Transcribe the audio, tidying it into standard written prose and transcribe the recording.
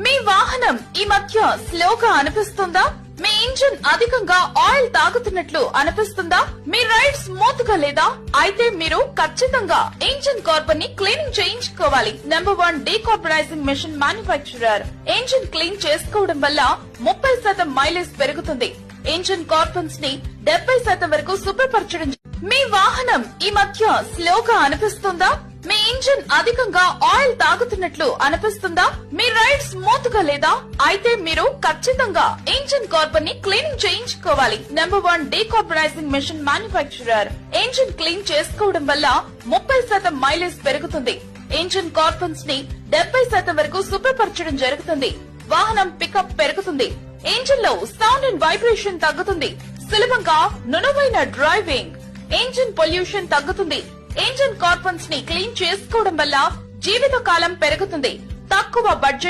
మీ వాహనం ఈ మధ్య స్లోగా అనిపిస్తుందా? మీ ఇంజిన్ అధికంగా ఆయిల్ తాగుతున్నట్లు అనిపిస్తుందా? మీ రైడ్ స్మూత్ గా లేదా? అయితే మీరు ఖచ్చితంగా ఇంజిన్ కార్బన్ ని క్లీనింగ్ చేయించుకోవాలి. Number 1 decarbonising machine manufacturer. Engine clean చేసుకోవడం వల్ల 30% మైలేజ్ పెరుగుతుంది. ఇంజిన్ కార్బన్స్ ని 70% వరకు శుభ్రపరచడం. మీ వాహనం ఈ మధ్య స్లోగా అనిపిస్తుందా? మీ ఇంజిన్ అధికంగా ఆయిల్ తాగుతున్నట్లు అనిపిస్తుందా? మీ రైడ్ స్మూత్ గా లేదా? అయితే మీరు ఖచ్చితంగా ఇంజిన్ కార్బన్ ని క్లీనింగ్ చేయించుకోవాలి. Number 1 decarbonising machine manufacturer. Engine clean చేసుకోవడం వల్ల 30% మైలేజ్ పెరుగుతుంది. ఇంజిన్ కార్బన్స్ ని 70% వరకు శుభ్రపరచడం జరుగుతుంది. వాహనం పికప్ పెరుగుతుంది. ఇంజిన్ లో సౌండ్ అండ్ వైబ్రేషన్ తగ్గుతుంది. సులభంగా నునువైన డ్రైవింగ్. ఇంజిన్ పొల్యూషన్ తగ్గుతుంది. ఇంజిన్ కార్బన్స్ ని క్లీన్ చేసుకోవడం వల్ల జీవితకాలం పెరుగుతుంది. తక్కువ బడ్జెట్